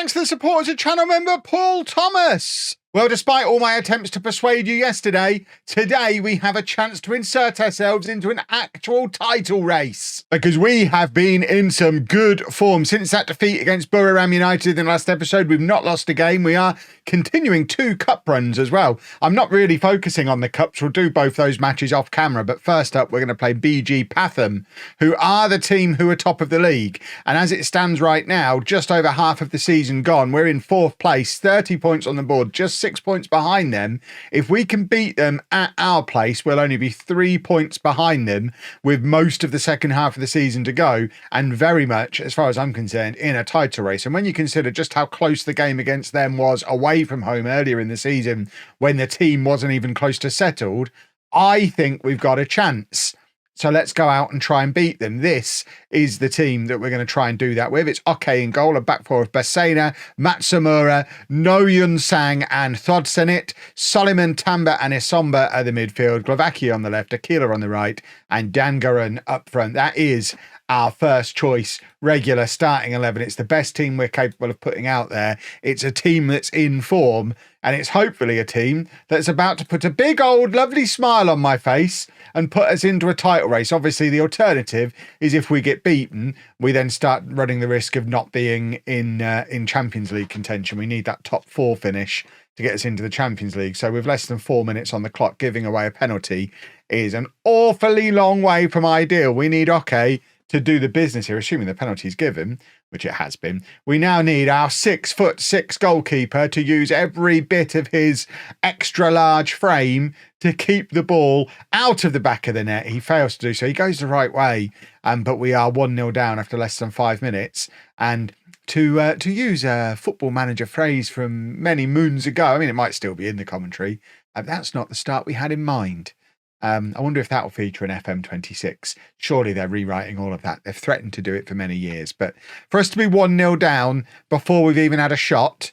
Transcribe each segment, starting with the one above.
thanks to the supporters of channel member Paul Thomas. Well, despite all my attempts to persuade you yesterday, today we have a chance to insert ourselves into an actual title race. Because we have been in some good form. Since that defeat against Pathum United in the last episode, we've not lost a game. We are continuing 2 cup runs as well. I'm not really focusing on the cups. We'll do both those matches off camera. But first up, we're going to play BG Pathum, who are the team who are top of the league. And as it stands right now, just over half of the season gone, we're in 4th place, 30 points on the board, just 6 points behind them. If we can beat them at our place, we'll only be 3 points behind them with most of the second half of the season to go, and very much, as far as I'm concerned, in a title race. And when you consider just how close the game against them was away from home earlier in the season, when the team wasn't even close to settled, I think we've got a chance. So let's go out and try and beat them. This is the team that we're going to try and do that with. It's OK in goal, a back four of Basena, Matsumura, Noyun Sang and Thodsenit. Soliman, Tamba and Isomba are the midfield. Glavaki on the left, Akila on the right, and Dangaran up front. That is our first choice regular starting 11. It's the best team we're capable of putting out there. It's a team that's in form, and it's hopefully a team that's about to put a big old lovely smile on my face and put us into a title race. Obviously, the alternative is if we get beaten, we then start running the risk of not being in Champions League contention. We need that top 4 finish to get us into the Champions League. So with less than 4 minutes on the clock, giving away a penalty is an awfully long way from ideal. We need OK to do the business here, assuming the penalty is given, which it has been. We now need our 6'6" goalkeeper to use every bit of his extra large frame to keep the ball out of the back of the net. He fails to do so. He goes the right way, but we are 1-0 down after less than 5 minutes. And to use a Football Manager phrase from many moons ago, I mean, it might still be in the commentary, that's not the start we had in mind. I wonder if that will feature in FM26. Surely they're rewriting all of that. They've threatened to do it for many years. But for us to be 1-0 down before we've even had a shot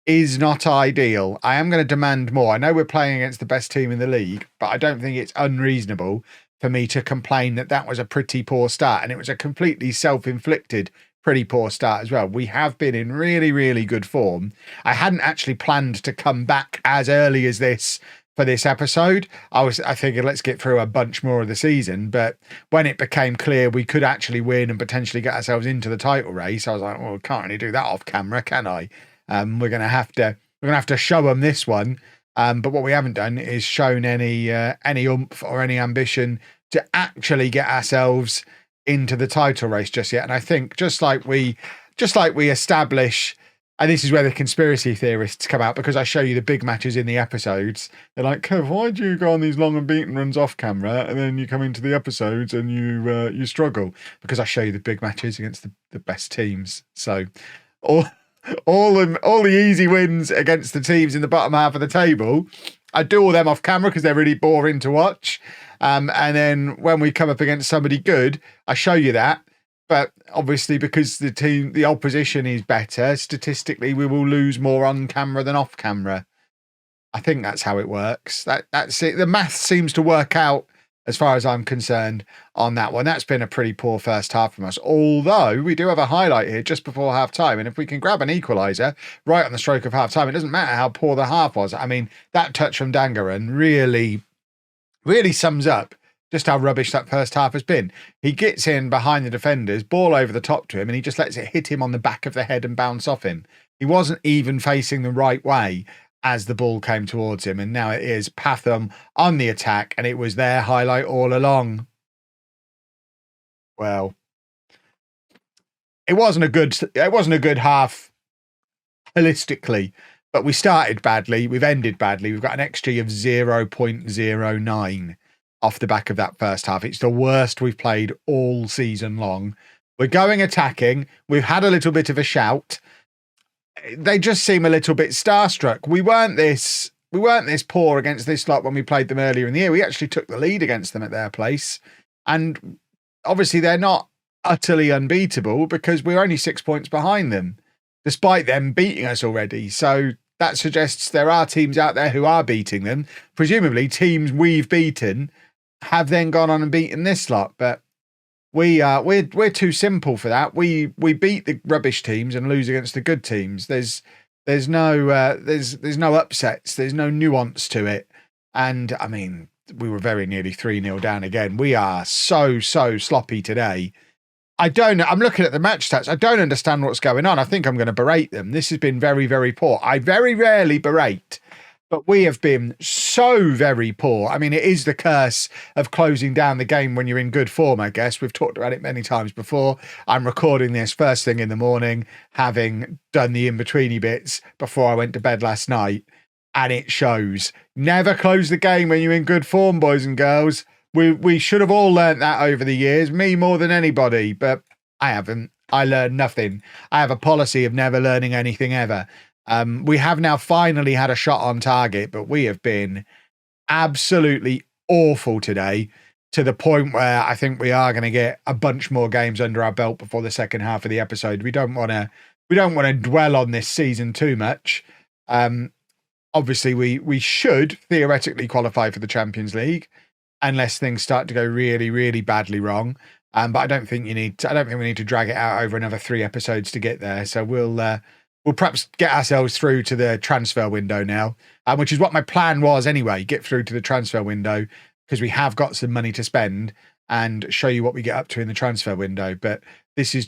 is not ideal. I am going to demand more. I know we're playing against the best team in the league, but I don't think it's unreasonable for me to complain that that was a pretty poor start. And it was a completely self-inflicted pretty poor start as well. We have been in really, really good form. I hadn't actually planned to come back as early as this for this episode. I figured let's get through a bunch more of the season, but when it became clear we could actually win and potentially get ourselves into the title race, I was like, well, we can't really do that off camera, can I? We're gonna have to show them this one. But what we haven't done is shown any oomph or any ambition to actually get ourselves into the title race just yet. And I think just like we establish. And this is where the conspiracy theorists come out, because I show you the big matches in the episodes. They're like, Kev, why do you go on these long and beaten runs off camera and then you come into the episodes and you struggle? Because I show you the big matches against the best teams. So all the easy wins against the teams in the bottom half of the table, I do all them off camera because they're really boring to watch. And then when we come up against somebody good, I show you that. But obviously, because the opposition is better, statistically, we will lose more on camera than off camera. I think that's how it works. That's it. The math seems to work out, as far as I'm concerned, on that one. That's been a pretty poor first half from us. Although we do have a highlight here just before half time. And if we can grab an equaliser right on the stroke of half time, it doesn't matter how poor the half was. I mean, that touch from Dangaran really, really sums up just how rubbish that first half has been. He gets in behind the defenders, ball over the top to him, and he just lets it hit him on the back of the head and bounce off him. He wasn't even facing the right way as the ball came towards him, and now it is Pathum on the attack, and it was their highlight all along. Well, it wasn't a good half holistically, but we started badly, we've ended badly. We've got an XG of 0.09. off the back of that first half. It's the worst we've played all season long. We're going attacking. We've had a little bit of a shout. They just seem a little bit starstruck. We weren't this poor against this lot when we played them earlier in the year. We actually took the lead against them at their place. And obviously they're not utterly unbeatable because we're only 6 points behind them, despite them beating us already. So that suggests there are teams out there who are beating them. Presumably teams we've beaten have then gone on and beaten this lot, but We're too simple for that. We beat the rubbish teams and lose against the good teams. There's no upsets. There's no nuance to it. And I mean, we were very nearly 3-0 down again. We are so sloppy today. I'm looking at the match stats. I don't understand what's going on. I think I'm going to berate them. This has been very, very poor. I very rarely berate, but we have been so very poor. I mean, it is the curse of closing down the game when you're in good form, I guess. We've talked about it many times before. I'm recording this first thing in the morning, having done the in-betweeny bits before I went to bed last night, and it shows. Never close the game when you're in good form, boys and girls. We should have all learnt that over the years, me more than anybody, but I haven't. I learned nothing. I have a policy of never learning anything ever. We have now finally had a shot on target, but we have been absolutely awful today, to the point where I think we are going to get a bunch more games under our belt before the second half of the episode. We don't want to dwell on this season too much. Obviously, we should theoretically qualify for the Champions League, unless things start to go really, really badly wrong. But I don't think we need to drag it out over another 3 episodes to get there. So we'll perhaps get ourselves through to the transfer window now, which is what my plan was anyway. Get through to the transfer window, because we have got some money to spend, and show you what we get up to in the transfer window. But this is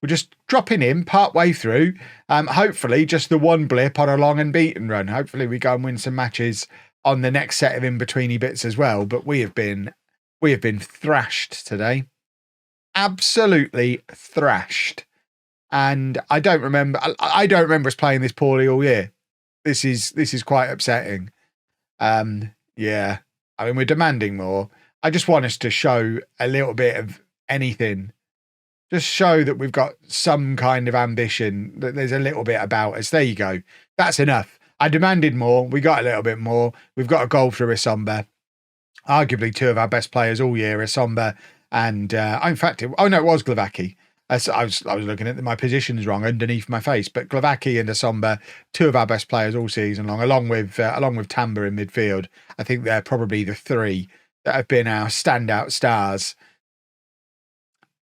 we're just dropping in part way through. Hopefully just the one blip on a long and beaten run. Hopefully we go and win some matches on the next set of in-betweeny bits as well. But we have been thrashed today. Absolutely thrashed. And I don't remember us playing this poorly all year. This is quite upsetting. Yeah. I mean, we're demanding more. I just want us to show a little bit of anything. Just show that we've got some kind of ambition, that there's a little bit about us. There you go. That's enough. I demanded more. We got a little bit more. We've got a goal through Isomba. Arguably 2 of our best players all year, Isomba and in fact, it was Glavaki. I was looking at my positions wrong underneath my face, but Glavaki and Isomba, 2 of our best players all season long, along with Tamba in midfield. I think they're probably the 3 that have been our standout stars.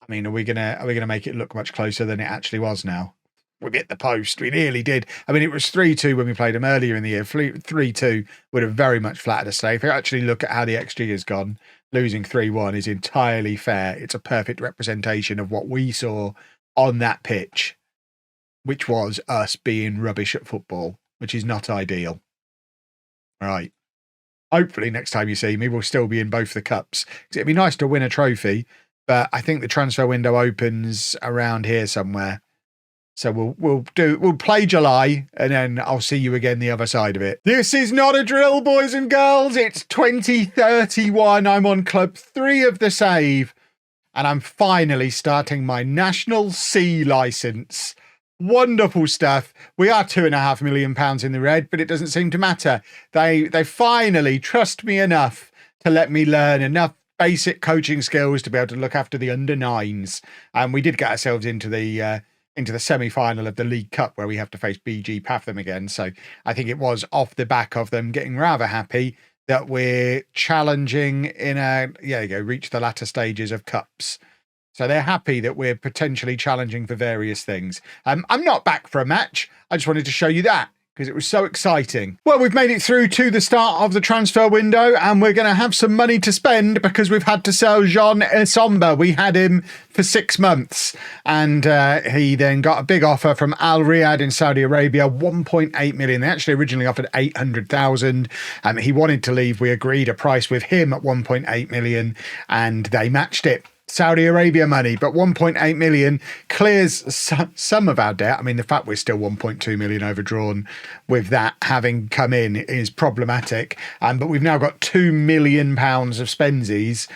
I mean, are we gonna make it look much closer than it actually was now? We hit the post. We nearly did. I mean, it was 3-2 when we played them earlier in the year. 3-2 would have very much flattered us today. If you actually look at how the XG has gone, losing 3-1 is entirely fair. It's a perfect representation of what we saw on that pitch, which was us being rubbish at football, which is not ideal. Right. Hopefully next time you see me, we'll still be in both the cups. It'd be nice to win a trophy, but I think the transfer window opens around here somewhere. So we'll play July, and then I'll see you again the other side of it. This is not a drill, boys and girls. It's 2031. I'm on club 3 of the save, and I'm finally starting my National C license. Wonderful stuff. We are £2.5 million in the red, but it doesn't seem to matter. They finally trust me enough to let me learn enough basic coaching skills to be able to look after the under-9s. And we did get ourselves into the semi-final of the League Cup, where we have to face BG Pathum again. So I think it was off the back of them getting rather happy that we're challenging reach the latter stages of cups. So they're happy that we're potentially challenging for various things. I'm not back for a match. I just wanted to show you that, because it was so exciting. Well, we've made it through to the start of the transfer window, and we're going to have some money to spend because we've had to sell Jean Isomba. We had him for 6 months, and he then got a big offer from Al Riyadh in Saudi Arabia, 1.8 million. They actually originally offered 800,000. He wanted to leave. We agreed a price with him at 1.8 million, and they matched it. Saudi Arabia money, but 1.8 million clears some of our debt. I mean, the fact we're still 1.2 million overdrawn with that having come in is problematic. But we've now got £2 million of spensies,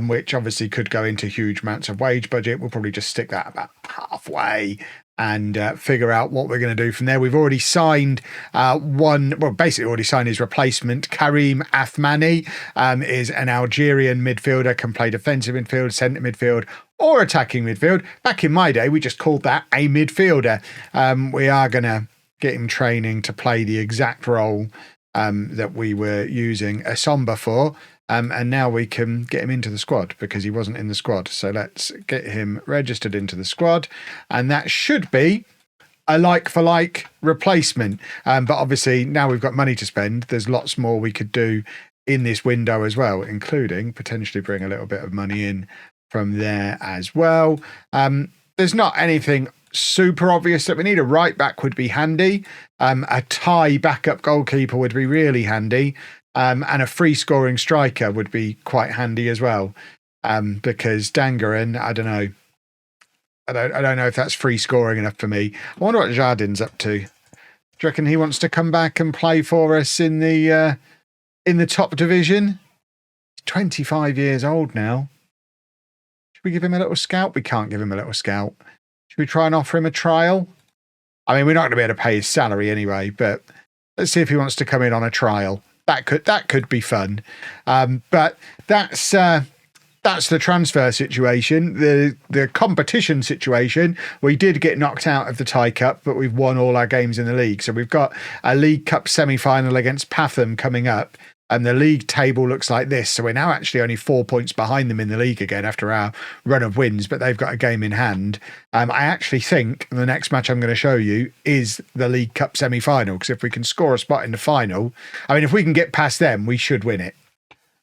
which obviously could go into huge amounts of wage budget. We'll probably just stick that about halfway and figure out what we're going to do from there. We've already signed already signed his replacement. Karim Athmani is an Algerian midfielder, can play defensive midfield, centre midfield, or attacking midfield. Back in my day, we just called that a midfielder. We are going to get him training to play the exact role that we were using Isomba for. And now we can get him into the squad because he wasn't in the squad. So let's get him registered into the squad. And that should be a like-for-like replacement. But obviously, now we've got money to spend, there's lots more we could do in this window as well, including potentially bring a little bit of money in from there as well. There's not anything super obvious that we need. A right back would be handy. A Thai backup goalkeeper would be really handy. And a free scoring striker would be quite handy as well. Because Dangaran, I don't know. I don't know if that's free scoring enough for me. I wonder what Jardin's up to. Do you reckon he wants to come back and play for us in the top division? He's 25 years old now. Should we give him a little scout? We can't give him a little scout. Should we try and offer him a trial? I mean, we're not going to be able to pay his salary anyway, but let's see if he wants to come in on a trial. That could be fun. But that's the transfer situation. The competition situation, we did get knocked out of the Thai Cup, but we've won all our games in the league. So we've got a League Cup semi-final against Pathum coming up, and the league table looks like this. So we're now actually only 4 points behind them in the league again after our run of wins, but they've got a game in hand. I actually think the next match I'm going to show you is the League Cup semi-final, because if we can score a spot in the final, I mean, if we can get past them, we should win it.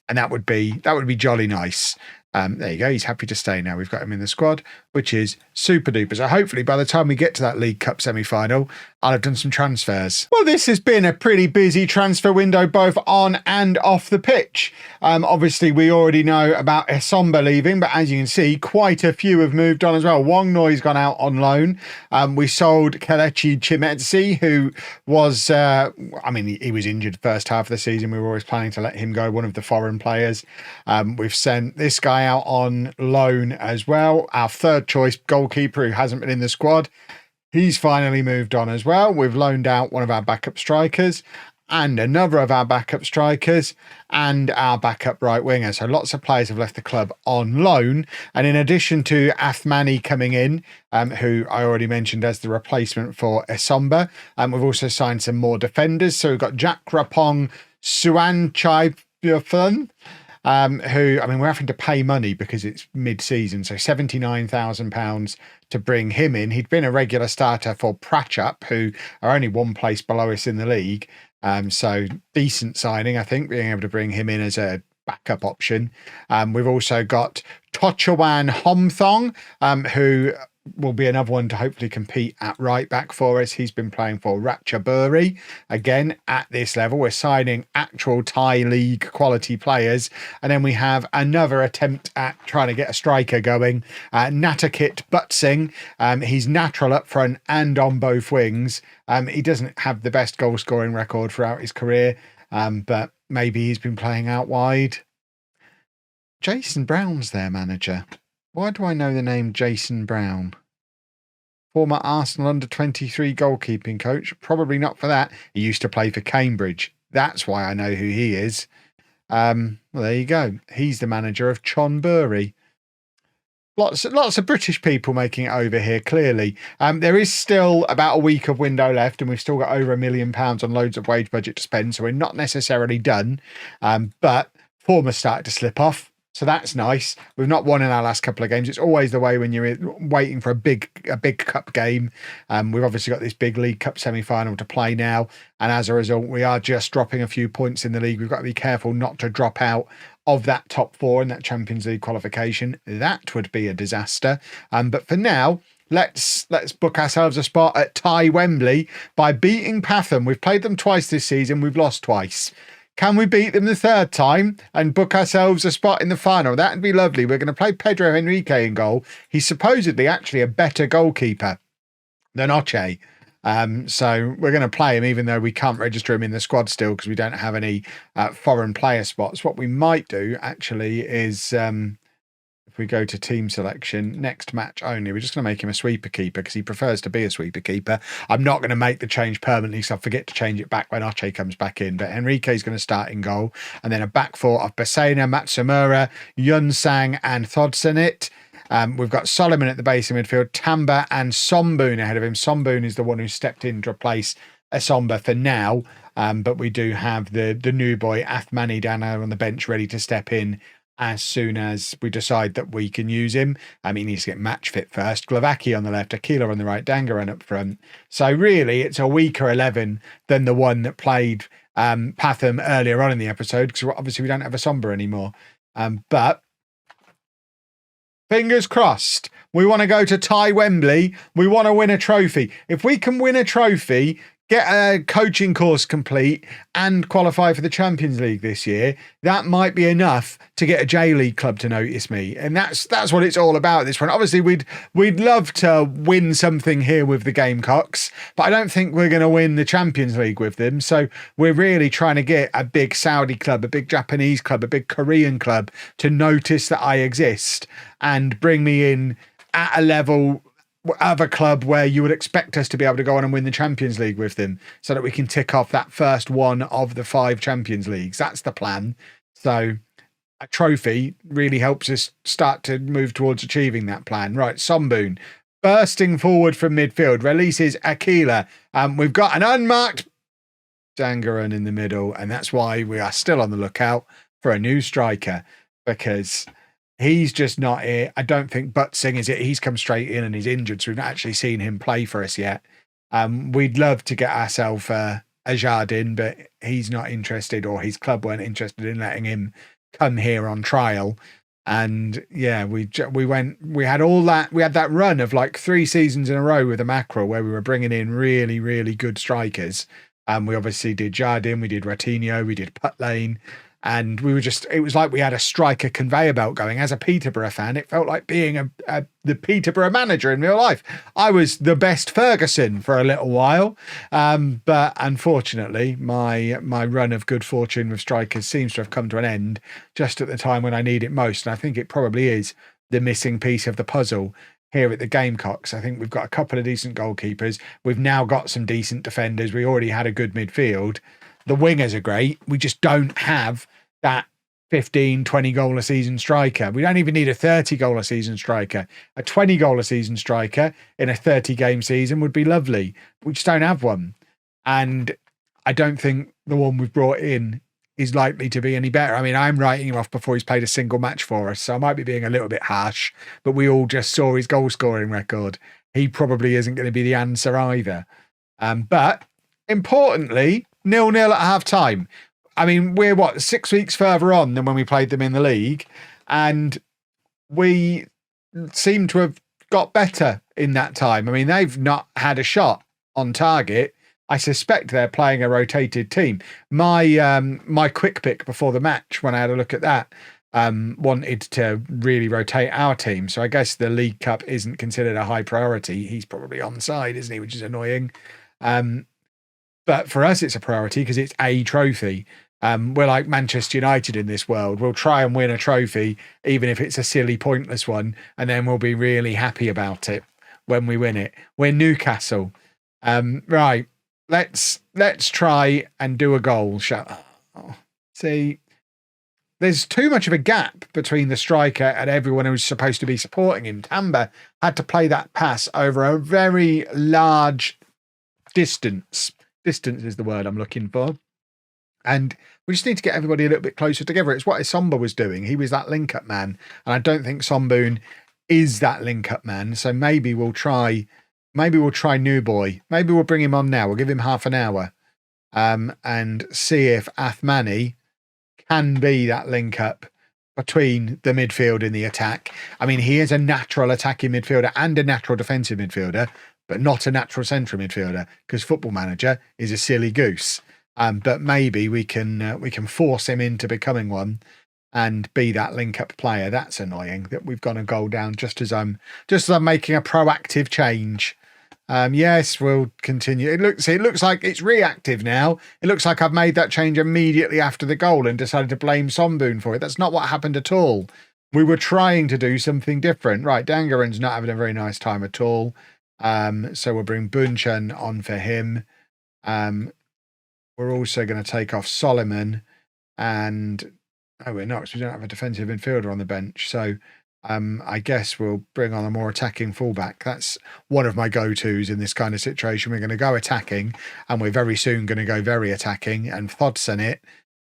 And that would be jolly nice. There you go. He's happy to stay now. We've got him in the squad, which is super duper. So hopefully by the time we get to that League Cup semi-final, I'll have done some transfers. Well, this has been a pretty busy transfer window, both on and off the pitch. Obviously, we already know about Esomba leaving, but as you can see, quite a few have moved on as well. Wong Noi's gone out on loan. We sold Kelechi Chimetsi, who was, he was injured first half of the season. We were always planning to let him go, one of the foreign players. We've sent this guy out on loan as well. Our third choice goalkeeper, who hasn't been in the squad, he's finally moved on as well. We've loaned out one of our backup strikers and another of our backup strikers and our backup right winger. So lots of players have left the club on loan. And in addition to Athmani coming in, who I already mentioned as the replacement for Esomba, we've also signed some more defenders. So we've got Jack Rapong Suanchai who, I mean, we're having to pay money because it's mid-season, so £79,000 to bring him in. He'd been a regular starter for Prachup, who are only one place below us in the league. So decent signing, I think, being able to bring him in as a backup option. We've also got Tochawan Homthong, who will be another one to hopefully compete at right back for us. He's been playing for Ratchaburi. Again, at this level, we're signing actual Thai league quality players. And then we have another attempt at trying to get a striker going. Natakit Butsing. He's natural up front and on both wings. He doesn't have the best goal scoring record throughout his career, but maybe he's been playing out wide. Jason Brown's their manager. Why do I know the name Jason Brown? Former Arsenal under-23 goalkeeping coach. Probably not for that. He used to play for Cambridge. That's why I know who he is. Well, there you go. He's the manager of Chonburi. Lots of British people making it over here, clearly. There is still about a week of window left, and we've still got over £1 million on loads of wage budget to spend, so we're not necessarily done. But form has started to slip off. So that's nice. We've not won in our last couple of games. It's always the way when you're waiting for a big cup game. We've obviously got this big League Cup semi-final to play now. And as a result, we are just dropping a few points in the league. We've got to be careful not to drop out of that top four in that Champions League qualification. That would be a disaster. But for now, let's book ourselves a spot at Thai Wembley by beating Pathum. We've played them twice this season. We've lost twice. Can we beat them the third time and book ourselves a spot in the final? That'd be lovely. We're going to play Pedro Henrique in goal. He's supposedly actually a better goalkeeper than Oche. So we're going to play him, even though we can't register him in the squad still because we don't have any foreign player spots. What we might do actually is, if we go to team selection, next match only, we're just going to make him a sweeper keeper because he prefers to be a sweeper keeper. I'm not going to make the change permanently, so I forget to change it back when Oche comes back in. But Henrique is going to start in goal. And then a back four of Basena, Matsumura, Yunsang and Thodsenit. We've got Solomon at the base of midfield, Tamba and Somboon ahead of him. Somboon is the one who stepped in to replace Asomba for now. But we do have the new boy, Athmani, down there on the bench, ready to step in as soon as we decide that we can use him. He needs to get match fit first. Glavaki on the left, Aquila on the right, Dangaran up front. So really, it's a weaker 11 than the one that played Pathum earlier on in the episode, because obviously we don't have a Somber anymore. But fingers crossed. We want to go to Thai Wembley. We want to win a trophy. If we can win a trophy, get a coaching course complete and qualify for the Champions League this year, that might be enough to get a J-League club to notice me. And that's what it's all about at this point. Obviously, we'd love to win something here with the Gamecocks, but I don't think we're going to win the Champions League with them. So we're really trying to get a big Saudi club, a big Japanese club, a big Korean club to notice that I exist and bring me in at a level of a club where you would expect us to be able to go on and win the Champions League with them, so that we can tick off that first one of the 5 Champions Leagues. That's the plan. So a trophy really helps us start to move towards achieving that plan. Right, Somboon bursting forward from midfield, releases Aquila. We've got an unmarked Dangaran in the middle, and that's why we are still on the lookout for a new striker, because he's just not here. I don't think Butt Singh is it. He's come straight in and he's injured, so we've not actually seen him play for us yet. We'd love to get ourselves a Jardin, but he's not interested, or his club weren't interested in letting him come here on trial. And yeah, we had all that. We had that run of like 3 seasons in a row with the Mackerel where we were bringing in really, really good strikers. We obviously did Jardin, we did Ratinho, we did Putt Lane. And we were it was like we had a striker conveyor belt going. As a Peterborough fan, it felt like being the Peterborough manager in real life. I was the best Ferguson for a little while. But unfortunately, my run of good fortune with strikers seems to have come to an end just at the time when I need it most. And I think it probably is the missing piece of the puzzle here at the Gamecocks. I think we've got a couple of decent goalkeepers. We've now got some decent defenders. We already had a good midfield. The wingers are great. We just don't have that 15, 20 goal a season striker. We don't even need a 30 goal a season striker. A 20 goal a season striker in a 30 game season would be lovely. We just don't have one. And I don't think the one we've brought in is likely to be any better. I mean, I'm writing him off before he's played a single match for us, so I might be being a little bit harsh, but we all just saw his goal scoring record. He probably isn't going to be the answer either. But importantly, 0-0 at half time. I mean, we're 6 weeks further on than when we played them in the league, and we seem to have got better in that time. I mean, they've not had a shot on target. I suspect they're playing a rotated team. My quick pick before the match, when I had a look at that, wanted to really rotate our team. So I guess the League Cup isn't considered a high priority. He's probably onside, isn't he? Which is annoying. But for us, it's a priority because it's a trophy. We're like Manchester United in this world. We'll try and win a trophy, even if it's a silly, pointless one, and then we'll be really happy about it when we win it. We're Newcastle. Right. Let's try and do a goal. See, there's too much of a gap between the striker and everyone who's supposed to be supporting him. Tamba had to play that pass over a very large distance. Distance is the word I'm looking for. And we just need to get everybody a little bit closer together. It's what Isomba was doing. He was that link-up man. And I don't think Somboon is that link-up man. So maybe we'll try New Boy. Maybe we'll bring him on now. We'll give him half an hour and see if Athmani can be that link-up between the midfield and the attack. I mean, he is a natural attacking midfielder and a natural defensive midfielder, but not a natural central midfielder, because Football Manager is a silly goose. But maybe we can force him into becoming one and be that link-up player. That's annoying that we've gone a goal down just as I'm making a proactive change. Yes, we'll continue. It looks like it's reactive now. It looks like I've made that change immediately after the goal and decided to blame Somboon for it. That's not what happened at all. We were trying to do something different. Right, Dangaran's not having a very nice time at all. So we'll bring Bunchen on for him. We're also going to take off Solomon, and we're not, because we don't have a defensive midfielder on the bench. So I guess we'll bring on a more attacking fullback. That's one of my go-tos in this kind of situation. We're going to go attacking, and we're very soon going to go very attacking. And Thodson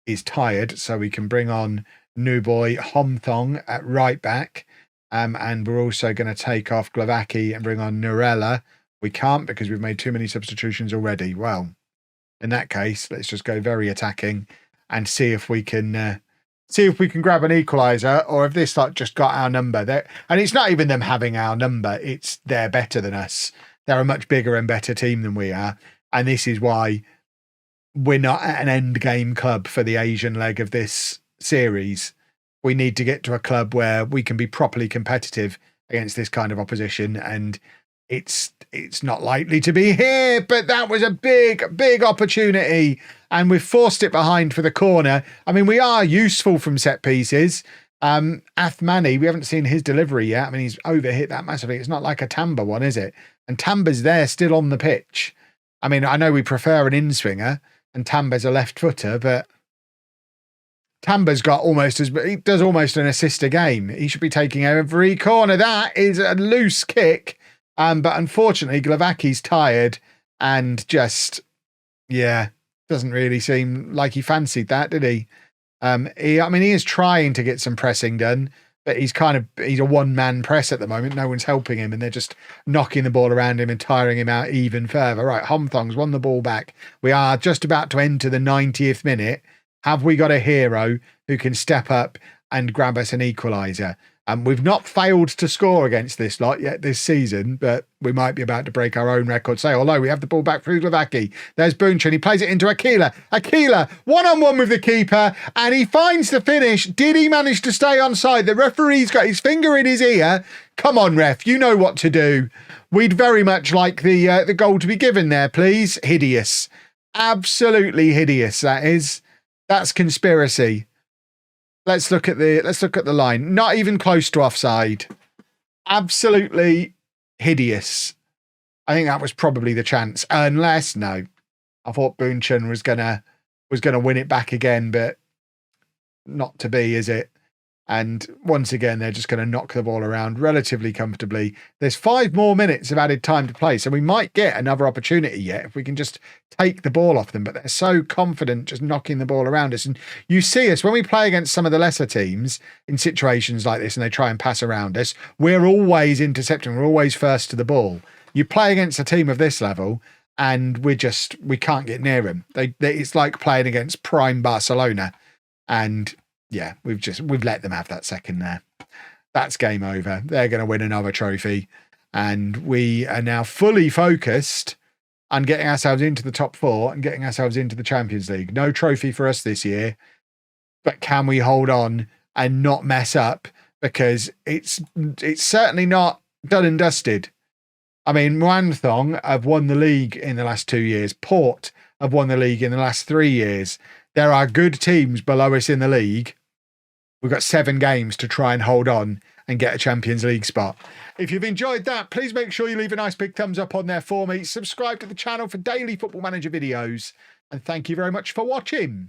is tired, so we can bring on new boy Homthong at right back. And we're also going to take off Glavaki and bring on Nurella. We can't because we've made too many substitutions already. Well, in that case, let's just go very attacking and see if we can grab an equaliser, or if this like just got our number. And it's not even them having our number, it's they're better than us. They're a much bigger and better team than we are. And this is why we're not at an end game club for the Asian leg of this series. We need to get to a club where we can be properly competitive against this kind of opposition. And it's not likely to be here, but that was a big opportunity, and we've forced it behind for the corner. I mean, we are useful from set pieces. Athmani, we haven't seen his delivery yet. I mean, he's overhit that massively. It's not like a Tamba one, is it? And Tamba's there still on the pitch. I mean, I know we prefer an in-swinger and Tamba's a left footer, but Tamba's got he does almost an assist a game. He should be taking every corner. That is a loose kick. But unfortunately, Glavaki's tired and just, doesn't really seem like he fancied that, did he? He is trying to get some pressing done, but he's a one-man press at the moment. No one's helping him, and they're just knocking the ball around him and tiring him out even further. Right, Homthong's won the ball back. We are just about to enter the 90th minute. Have we got a hero who can step up and grab us an equaliser? We've not failed to score against this lot yet this season, but we might be about to break our own record. Although we have the ball back through Glavaki. There's Bunchen. He plays it into Aquila. Aquila, one-on-one with the keeper, and he finds the finish. Did he manage to stay onside? The referee's got his finger in his ear. Come on, ref, you know what to do. We'd very much like the goal to be given there, please. Hideous. Absolutely hideous, that is. That's conspiracy. Let's look at the line. Not even close to offside. Absolutely hideous. I think that was probably the chance. Unless, no. I thought Bunchen was gonna win it back again, but not to be, is it? And once again, they're just going to knock the ball around relatively comfortably. There's 5 more minutes of added time to play, so we might get another opportunity yet if we can just take the ball off them. But they're so confident just knocking the ball around us. And you see us, when we play against some of the lesser teams in situations like this and they try and pass around us, we're always intercepting. We're always first to the ball. You play against a team of this level and we can't get near them. It's like playing against prime Barcelona. And yeah, we've let them have that second there. That's game over. They're going to win another trophy. And we are now fully focused on getting ourselves into the top 4 and getting ourselves into the Champions League. No trophy for us this year. But can we hold on and not mess up? Because it's certainly not done and dusted. I mean, Muangthong have won the league in the last 2 years. Port have won the league in the last 3 years. There are good teams below us in the league. We've got 7 games to try and hold on and get a Champions League spot. If you've enjoyed that, please make sure you leave a nice big thumbs up on there for me. Subscribe to the channel for daily Football Manager videos. And thank you very much for watching.